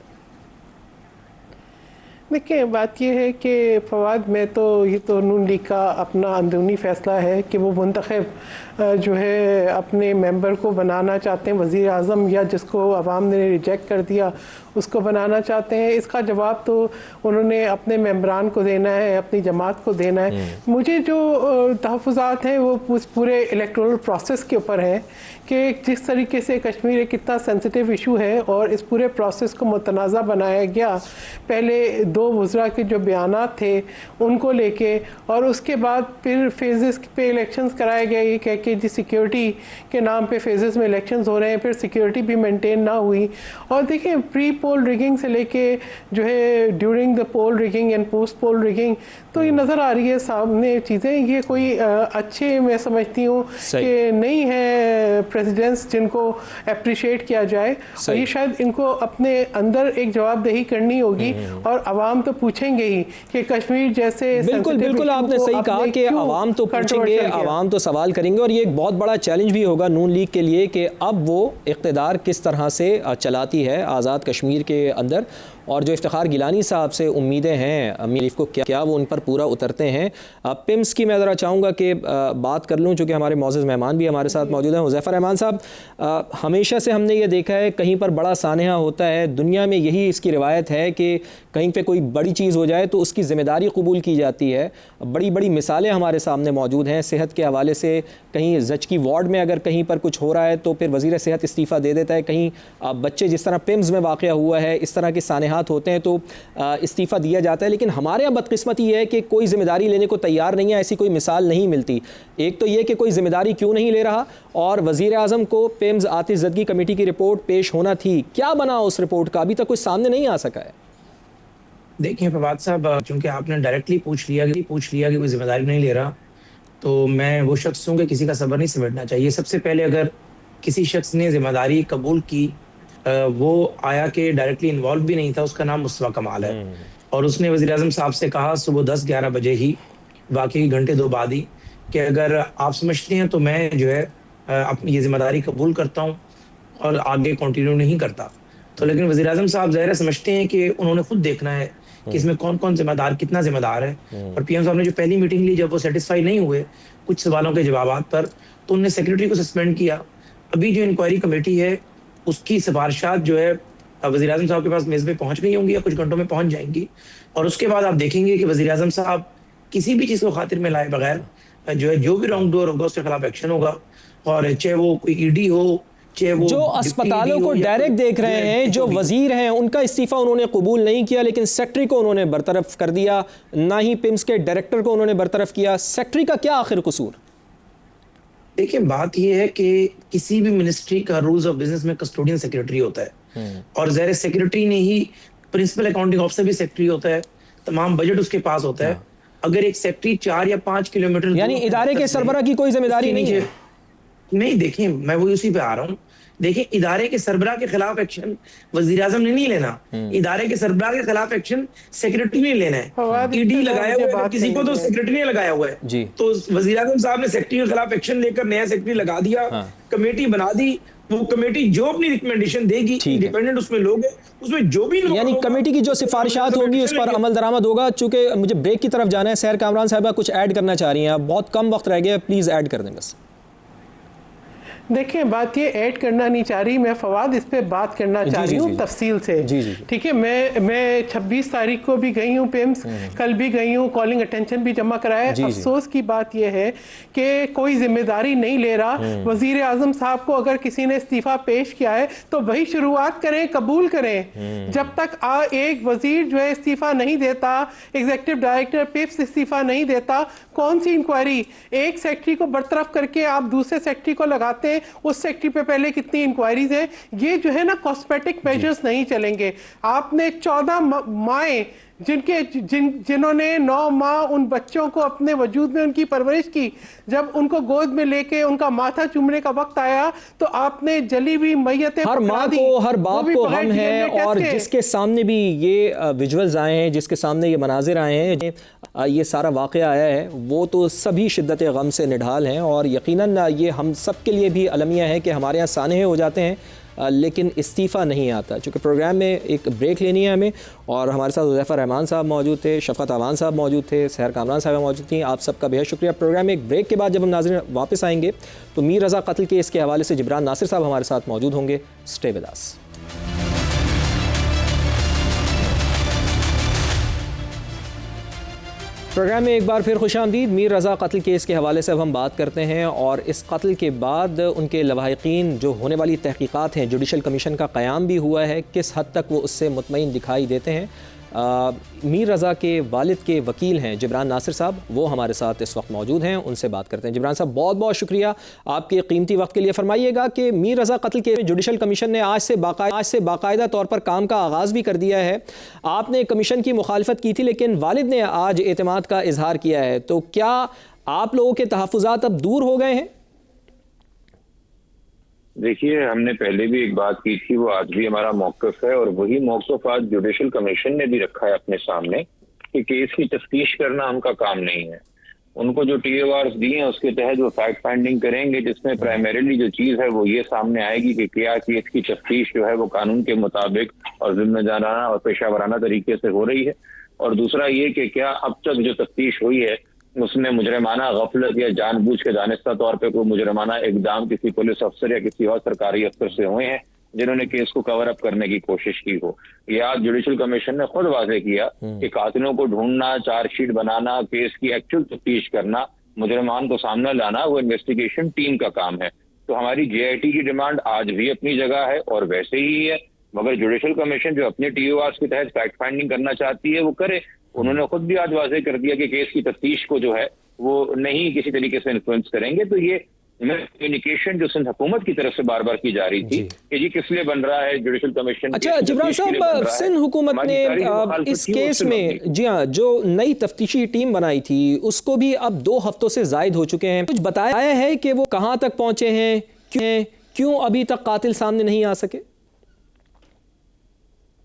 देखिए, बात यह है कि फवाद में तो ये तो नून लीग का अपना अंदरूनी फ़ैसला है कि वो मुंतखब जो है अपने मेंबर को बनाना चाहते हैं वज़ीर आज़म, या जिसको अवाम ने रिजेक्ट कर दिया उसको बनाना चाहते हैं। इसका जवाब तो उन्होंने अपने मेंबरान को देना है, अपनी जमात को देना है। मुझे जो तहफ़्फ़ुज़ात हैं वो उस पूरे इलेक्टोरल प्रोसेस के ऊपर है कि जिस तरीके से कश्मीर एक कितना सेंसिटिव इशू है और इस पूरे प्रोसेस को मुतनाज़ा बनाया गया। पहले 2 वज़रा के जो बयानात थे उनको लेके, और उसके बाद फिर फेजेस पे इलेक्शंस कराए गए, ये कह के जी सिक्योरिटी के नाम पे फेजेस में इलेक्शंस हो रहे हैं, फिर सिक्योरिटी भी मेंटेन ना हुई। और देखें प्री पोल रिगिंग से लेके जो है during the poll rigging and post poll rigging, तो ये नज़र आ रही है सामने चीज़ें। ये कोई अच्छे मैं समझती हूँ कि नहीं है प्रेसिडेंट्स जिनको अप्रिशिएट किया जाए, और ये शायद इनको अपने अंदर एक जवाबदेही करनी होगी, और आवाम तो पूछेंगे ही कि कश्मीर जैसे बिल्कुल आपने सही कहा कि आवाम तो पूछेंगे, आवाम तो सवाल करेंगे, और ये एक बहुत बड़ा चैलेंज भी होगा नून लीग के लिए कि अब वो इक़्तिदार किस तरह से चलाती है आज़ाद कश्मीर के अंदर, और जो इफ्तिखार गिलानी साहब से उम्मीदें हैं अमीर लीफ को क्या वो उन पर पूरा उतरते हैं। पिम्स की मैं ज़रा चाहूँगा कि बात कर लूँ, चूँकि हमारे मौजूद मेहमान भी हमारे साथ मौजूद हैं। हुज़ैफ़ा रहमान साहब, हमेशा से हमने ये देखा है कहीं पर बड़ा सानहा होता है, दुनिया में यही इसकी रिवायत है कि कहीं पे कोई बड़ी चीज़ हो जाए तो उसकी ज़िम्मेदारी कबूल की जाती है। बड़ी बड़ी मिसालें हमारे सामने मौजूद हैं सेहत के हवाले से। कहीं ज़चकी वार्ड में अगर कहीं पर कुछ हो रहा है तो फिर वज़ीर सेहत इस्तीफ़ा दे देता है, कहीं बच्चे जिस तरह पिम्स में वाक़या हुआ है इस तरह के सानहात होते हैं तो इस्तीफ़ा दिया जाता है। लेकिन हमारे यहाँ बदकिस्मती है कि कोई ज़िम्मेदारी लेने को तैयार नहीं है, ऐसी कोई मिसाल नहीं मिलती। एक तो ये कि कोई ज़िम्मेदारी क्यों नहीं ले रहा, और वज़ीर आज़म को पिम्स आतिशज़दगी कमेटी की रिपोर्ट पेश होना थी, क्या बना उस रिपोर्ट का, अभी तक कुछ सामने नहीं आ सका है। देखिए फवाद साहब, चूंकि आपने डायरेक्टली पूछ लिया कि कोई जिम्मेदारी नहीं ले रहा, तो मैं वो शख्स हूँ कि किसी का सब्र नहीं समेटना चाहिए। सबसे पहले अगर किसी शख्स ने जिम्मेदारी कबूल की, वो आया कि डायरेक्टली इन्वॉल्व भी नहीं था, उसका नाम मुस्तफा कमाल है, और उसने वज़ीर आज़म साहब से कहा सुबह 10-11 बजे ही, वाकई घंटे 2 बाद ही, कि अगर आप समझते हैं तो मैं जो है अपनी ये जिम्मेदारी कबूल करता हूँ और आगे कंटिन्यू नहीं करता। तो लेकिन वज़ीर आज़म साहब ज़ाहिर समझते हैं कि उन्होंने खुद देखना है कि इसमें कौन कौन जिम्मेदार, कितना जिम्मेदार है। और पीएम साहब ने जो पहली मीटिंग ली, जब वो सेटिस्फाई नहीं हुए कुछ सवालों के जवाबात पर, तो उन्होंने सेक्रेटरी को सस्पेंड किया। अभी जो इंक्वायरी कमेटी है उसकी सिफारिशात जो है वज़ीर आज़म साहब के पास मेज़ पे पहुंच गई होंगी या कुछ घंटों में पहुंच जाएंगी, और उसके बाद आप देखेंगे कि वज़ीर आज़म साहब किसी भी चीज़ को खातिर में लाए बगैर जो है जो भी रॉन्ग डोर होगा उसके खिलाफ एक्शन होगा। और चाहे वो कोई ईडी हो, जो अस्पतालों को डायरेक्ट देख रहे हैं, जो वजीर हैं उनका इस्तीफा उन्होंने कबूल नहीं किया, लेकिन सेक्रेटरी को उन्होंने बरतरफ कर दिया, ना ही पिम्स के डायरेक्टर को उन्होंने बरतरफ किया। सेक्रेटरी का क्या आखिर कसूर? देखिए बात यह है कि किसी भी मिनिस्ट्री का रूल्स ऑफ बिजनेस में कस्टोडियन सेक्रेटरी होता है, और ज़ाहिर सेक्रेटरी ने ही प्रिंसिपल अकाउंटिंग ऑफिसर भी सेक्रेटरी होता है, तमाम बजट उसके पास होता है। अगर एक सेक्रेटरी 4 या 5 किलोमीटर, यानी इदारे के सरबराह की कोई जिम्मेदारी नहीं है। नहीं, देखिए मैं वही उसी पे आ रहा हूँ। देखिए इदारे के सरबराह के खिलाफ एक्शन वज़ीर आज़म ने नहीं लेना, इदारे के सरबराह के खिलाफ एक्शन सेक्रेटरी ने लेना है। ईडी लगाया हुआ है किसी को तो सेक्रेटरी ने लगाया हुआ है, तो वज़ीर आज़म साहब ने सेक्रेटरी के खिलाफ एक्शन लेकर नया सेक्रेटरी लगा दिया, कमेटी बना दी। वो कमेटी जो अपनी रिकमेंडेशन देगी, इंडिपेंडेंट उसमें लोग हैं, उसमें जो भी यानी कमेटी की जो सिफारिशात होगी उस पर अमल दरामद होगा। चूंकि मुझे ब्रेक की तरफ जाना है, सहर कामरान साहिबा कुछ ऐड करना चाह रही हैं, बहुत कम वक्त रह गया, प्लीज़ ऐड कर दें बस। देखिए बात ये ऐड करना नहीं चाह रही, मैं फवाद इस पे बात करना चाह रही हूँ तफसील से। ठीक है, मैं 26 तारीख को भी गई हूँ पिम्स, कल भी गई हूँ, कॉलिंग अटेंशन भी जमा कराया। अफसोस की बात यह है कि कोई जिम्मेदारी नहीं ले रहा। वजीर आजम साहब को अगर किसी ने इस्तीफा पेश किया है तो वही शुरुआत करें, कबूल करें। जब तक एक वजीर जो है इस्तीफा नहीं देता, एग्जीक्यूटिव डायरेक्टर पिप्स इस्तीफा नहीं देता, कौन सी इंक्वायरी? एक सेक्रेटरी को बरतरफ करके आप दूसरे सेक्रेटरी को लगाते हैं, उस सेक्रेटरी पे पहले कितनी इंक्वायरीज है। ये जो है ना कॉस्मेटिक मेजर्स नहीं चलेंगे। आपने 14 माएँ जिन्होंने 9 माह उन बच्चों को अपने वजूद में उनकी परवरिश की, जब उनको गोद में लेके उनका माथा चूमने का वक्त आया तो आपने जली हुई मैयतें, हर माँ को, हर बाप को गम है, और जिसके सामने भी ये विजुअल्स आए हैं, जिसके सामने ये मनाजिर आए हैं, ये सारा वाक़या आया है, वो तो सभी शिद्दत गम से निढाल हैं। और यकीनन ये हम सब के लिए भी अलमिया है कि हमारे यहाँ सानहे हो जाते हैं लेकिन इस्तीफ़ा नहीं आता। चूँकि प्रोग्राम में एक ब्रेक लेनी है हमें, और हमारे साथ हुज़ैफ़ा रहमान साहब मौजूद थे, शफ़क़त अवान साहब मौजूद थे, सहर कामरान साहब मौजूद थी। आप सबका बेहद शुक्रिया। प्रोग्राम में एक ब्रेक के बाद जब हम नाज़रीन वापस आएंगे तो मीर रज़ा कत्ल केस के हवाले से जिब्रान नासिर साहब हमारे साथ मौजूद होंगे। Stay with us. प्रोग्राम में एक बार फिर खुशामदीद। मीर रज़ा कत्ल केस के हवाले से अब हम बात करते हैं, और इस कत्ल के बाद उनके लवाहिकीन जो होने वाली तहकीकात हैं, जुडिशल कमीशन का क़याम भी हुआ है, किस हद तक वो उससे मुतमईन दिखाई देते हैं। मीर रज़ा के वालिद के वकील हैं जिब्रान नासिर साहब, वो हमारे साथ इस वक्त मौजूद हैं, उनसे बात करते हैं। जिब्रान साहब, बहुत बहुत शुक्रिया आपके कीमती वक्त के लिए। फरमाइएगा कि मीर रज़ा कत्ल के जुडिशल कमीशन ने आज से बाकायदा तौर पर काम का आगाज़ भी कर दिया है। आपने कमीशन की मुखालफत की थी, लेकिन वालिद ने आज एतमाद का इजहार किया है, तो क्या आप लोगों के तहफ़्फ़ुज़ात अब दूर हो गए हैं? देखिए, हमने पहले भी एक बात की थी, वो आज भी हमारा मौक़िफ़ है और वही मौक़िफ़ आज जुडिशल कमीशन ने भी रखा है अपने सामने कि केस की तफ्तीश करना उनका काम नहीं है। उनको जो TORs दी हैं उसके तहत वो फैक्ट फाइंडिंग करेंगे, जिसमें प्राइमरीली जो चीज़ है वो ये सामने आएगी कि क्या केस की तफ्तीश जो है वो कानून के मुताबिक और ज़िम्मेदाराना और पेशावराना तरीके से हो रही है, और दूसरा ये कि क्या अब तक जो तफ्तीश हुई है उसमें मुजरमाना गफलत या जानबूझ के दानिस्ता तौर पे कोई मुजरमाना इकदाम किसी पुलिस अफसर या किसी और सरकारी अफसर से हुए हैं जिन्होंने केस को कवर अप करने की कोशिश की हो। या जुडिशल कमीशन ने खुद वाजे किया कि कातिलों को ढूंढना, चार्जशीट बनाना, केस की एक्चुअल तफ्तीश करना, मुजरमान को सामने लाना, वो इन्वेस्टिगेशन टीम का काम है। तो हमारी JIT की डिमांड आज भी अपनी जगह है और वैसे ही है, मगर जुडिशल कमीशन जो अपने TORs के तहत फैक्ट फाइंडिंग करना चाहती है वो करे। उन्होंने खुद भी आज वाजे कर दिया कि केस की तफ्तीश को जो है वो नहीं किसी तरीके से इन्फ्लुएंस करेंगे। तो ये कम्युनिकेशन जो सिंध हुकूमत की तरफ से बार बार की जा रही थी कि जी किस लिए बन रहा है जुडिशल कमीशन। अच्छा जिब्रान साहब, सिंध हुकूमत ने इस केस में, जी हाँ, जो नई तफ्तीशी टीम बनाई थी उसको भी अब 2 हफ्तों से जायद हो चुके हैं। कुछ बताया है कि वो कहाँ तक पहुंचे हैं, क्यों अभी तक कातिल सामने नहीं आ सके?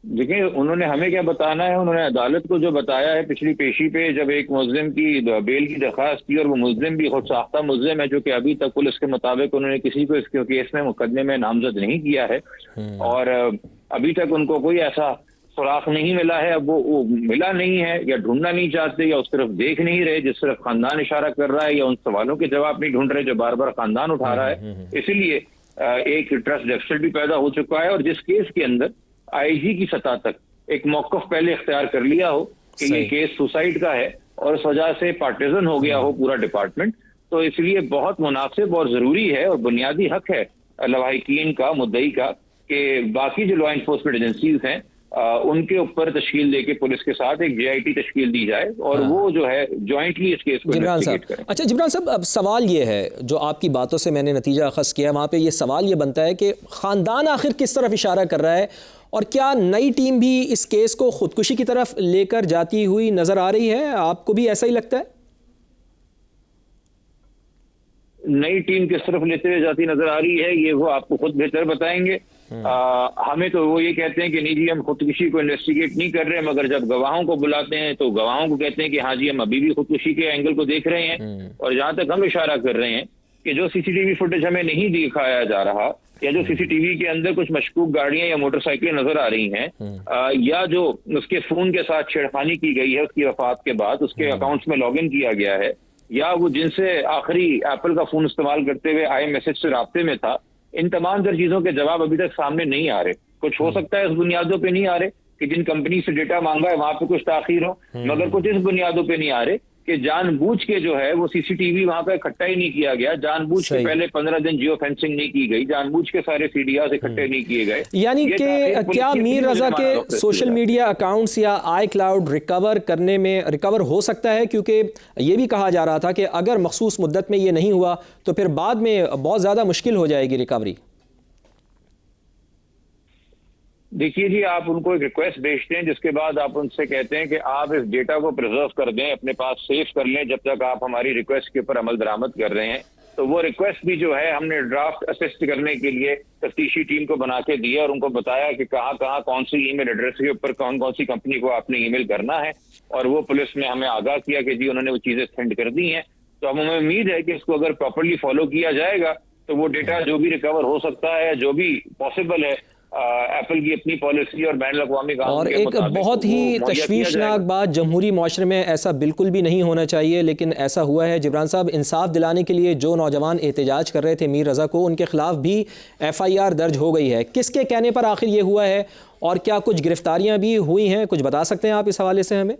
देखिए, उन्होंने हमें क्या बताना है, उन्होंने अदालत को जो बताया है पिछली पेशी पे, जब एक मुल्जिम की बेल की दरख्वास्त की और वो मुल्जिम भी खुद साख्ता मुल्जिम है जो कि अभी तक पुलिस के मुताबिक उन्होंने किसी को इस केस में मुकदमे में नामजद नहीं किया है और अभी तक उनको कोई ऐसा सुराख नहीं मिला है। अब वो मिला नहीं है या ढूंढना नहीं चाहते या उस तरफ देख नहीं रहे जिस तरफ खानदान इशारा कर रहा है, या उन सवालों के जवाब नहीं ढूंढ रहे जो बार बार खानदान उठा रहा है। इसीलिए एक ट्रस्ट डेफिसिट भी पैदा हो चुका है और जिस केस के अंदर IG की सतह तक एक मौक़िफ़ पहले इख्तियार कर लिया हो कि ये केस सुसाइड का है और इस वजह से पार्टिजन हो गया हो पूरा डिपार्टमेंट, तो इसलिए बहुत मुनासिब और ज़रूरी है और बुनियादी हक है लवाहिकीन का, मुद्दई का, कि बाकी जो लॉ एनफोर्समेंट एजेंसीज हैं उनके ऊपर तश्कील देके पुलिस के साथ एक JIT तश्कील दी जाए और वो जो है जॉइंटली इस केस को इन्वेस्टिगेट करें। अच्छा जिब्रान साहब, अब सवाल ये है, जो आपकी बातों से मैंने नतीजा अखज़ किया, वहाँ पे ये सवाल ये बनता है कि ख़ानदान आखिर किस तरफ इशारा कर रहा है और क्या नई टीम भी इस केस को खुदकुशी की तरफ लेकर जाती हुई नजर आ रही है? आपको भी ऐसा ही लगता है? नई टीम किस तरफ लेते हुए जाती नजर आ रही है ये वो आपको खुद बेहतर बताएंगे। हमें तो वो ये कहते हैं कि नहीं जी हम खुदकुशी को इन्वेस्टिगेट नहीं कर रहे, मगर जब गवाहों को बुलाते हैं तो गवाहों को कहते हैं कि हाँ जी हम अभी भी खुदकुशी के एंगल को देख रहे हैं। और जहां तक हम इशारा कर रहे हैं कि जो CCTV फुटेज हमें नहीं दिखाया जा रहा या जो CCTV के अंदर कुछ मशकूक गाड़ियां या मोटरसाइकिलें नजर आ रही हैं या जो उसके फोन के साथ छेड़खानी की गई है उसकी वफात के बाद उसके अकाउंट्स में लॉगिन किया गया है, या वो जिनसे आखिरी एप्पल का फोन इस्तेमाल करते हुए आए मैसेज से राब्ते में था, इन तमाम तर चीजों के जवाब अभी तक सामने नहीं आ रहे। कुछ हो सकता है इस बुनियादों पे नहीं आ रहे कि जिन कंपनी से डेटा मांगा है वहां पे कुछ ताखीर हो, मगर कुछ इस बुनियादों पे नहीं आ रहे कि जानबूझ के जो है वो CCTV वहां पे इकट्ठा ही नहीं किया गया, जानबूझ के पहले 15 दिन जियो फेंसिंग नहीं की गई, जानबूझ के सारे CDRs इकट्ठे नहीं किए गए। यानी कि क्या मीर रजा के सोशल मीडिया अकाउंट्स या iCloud रिकवर हो सकता है? क्योंकि ये भी कहा जा रहा था कि अगर मखसूस मुद्दत में ये नहीं हुआ तो फिर बाद में बहुत ज्यादा मुश्किल हो जाएगी रिकवरी। देखिए जी, आप उनको एक रिक्वेस्ट भेजते हैं जिसके बाद आप उनसे कहते हैं कि आप इस डेटा को प्रिजर्व कर दें, अपने पास सेव कर लें जब तक आप हमारी रिक्वेस्ट के ऊपर अमल दरामद कर रहे हैं। तो वो रिक्वेस्ट भी जो है हमने ड्राफ्ट असिस्ट करने के लिए तफ्तीशी टीम को बना के दिया और उनको बताया कि कहाँ कहाँ कौन सी ईमेल एड्रेस के ऊपर कौन कौन सी कंपनी को आपने ईमेल करना है, और वो पुलिस ने हमें आगाह किया कि जी उन्होंने वो चीजें सेंड कर दी हैं। तो अब हमें उम्मीद है कि इसको अगर प्रॉपरली फॉलो किया जाएगा तो वो डेटा जो भी रिकवर हो सकता है, जो भी पॉसिबल है, एप्पल की अपनी पॉलिसी और बैन अवी कानून और एक बहुत ही तशवीशनाक बात, जमहूरी माशरे में ऐसा बिल्कुल भी नहीं होना चाहिए लेकिन ऐसा हुआ है। जिब्रान साहब, इंसाफ दिलाने के लिए जो नौजवान एहतजाज कर रहे थे मीर रज़ा को, उनके खिलाफ भी FIR दर्ज हो गई है। किसके कहने पर आखिर ये हुआ है और क्या कुछ गिरफ्तारियां भी हुई हैं? कुछ बता सकते हैं आप इस हवाले से हमें?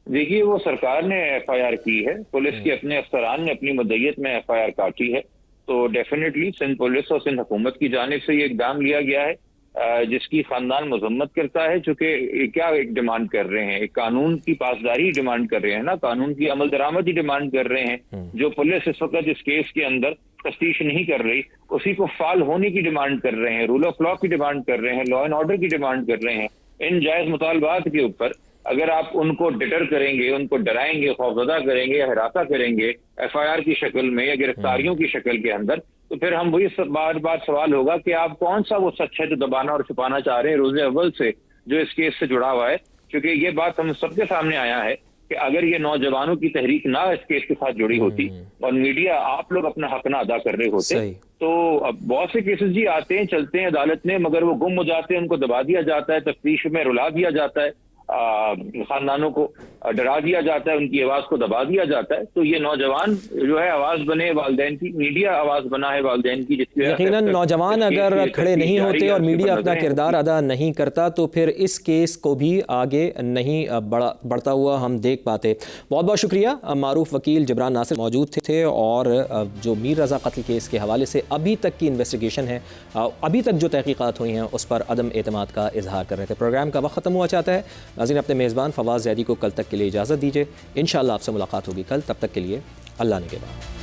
देखिए, वो सरकार ने FIR की है, पुलिस के अपने अफसरान ने अपनी मुद्दईयत में FIR काटी है, तो डेफिनेटली सिंध पुलिस और सिंध हुकूमत की जानिब से ये इकदाम लिया गया है जिसकी खानदान मजम्मत करता है, चूंकि क्या एक डिमांड कर रहे हैं, एक कानून की पासदारी डिमांड कर रहे हैं ना, कानून की अमल दरामद ही डिमांड कर रहे हैं। जो पुलिस इस वक्त इस केस के अंदर तफ्तीश नहीं कर रही, उसी को फाल होने की डिमांड कर रहे हैं, रूल ऑफ लॉ की डिमांड कर रहे हैं, लॉ एंड ऑर्डर की डिमांड कर रहे हैं। इन जायज मुतालबात के ऊपर अगर आप उनको डिटर करेंगे, उनको डराएंगे, खौफजदा करेंगे या हिरासा करेंगे FIR की शक्ल में या गिरफ्तारियों की शक्ल के अंदर, तो फिर हम वही बार बार सवाल होगा कि आप कौन सा वो सच है जो दबाना और छुपाना चाह रहे हैं रोज़े अव्वल से जो इस केस से जुड़ा हुआ है। क्योंकि ये बात हम सबके सामने आया है कि अगर ये नौजवानों की तहरीक ना इस केस के साथ जुड़ी होती और मीडिया आप लोग अपना हक ना अदा कर रहे होते, तो अब बहुत से केसेस जी आते हैं चलते हैं अदालत में, मगर वो गुम हो जाते हैं, उनको दबा दिया जाता है, तफ्तीश में रुला दिया जाता है, खानदानों को डरा दिया जाता है, उनकी आवाज को दबा दिया जाता है। तो ये नौजवान जो है आवाज बने वालिदैन की, मीडिया आवाज बना है वालिदैन की, जिसकी यकीनन नौजवान अगर खड़े नहीं होते और मीडिया अपना किरदार अदा नहीं करता तो फिर इस केस को भी आगे नहीं बढ़ता हुआ हम देख पाते। बहुत बहुत शुक्रिया। मारूफ वकील जबरान नासिर मौजूद थे और जो मीर रज़ा कत्ल केस के हवाले से अभी तक की इन्वेस्टिगेशन है, अभी तक जो तहकीकात हुई हैं उस पर अदम एतमाद का इजहार कर रहे थे। प्रोग्राम का वक्त ख़त्म हुआ चाहता है। नाज़रीन, अपने मेज़बान फवाद ज़ैदी को कल तक के लिए इजाज़त दीजिए। इंशाअल्लाह आपसे मुलाकात होगी कल, तब तक के लिए अल्लाह ने के बाद।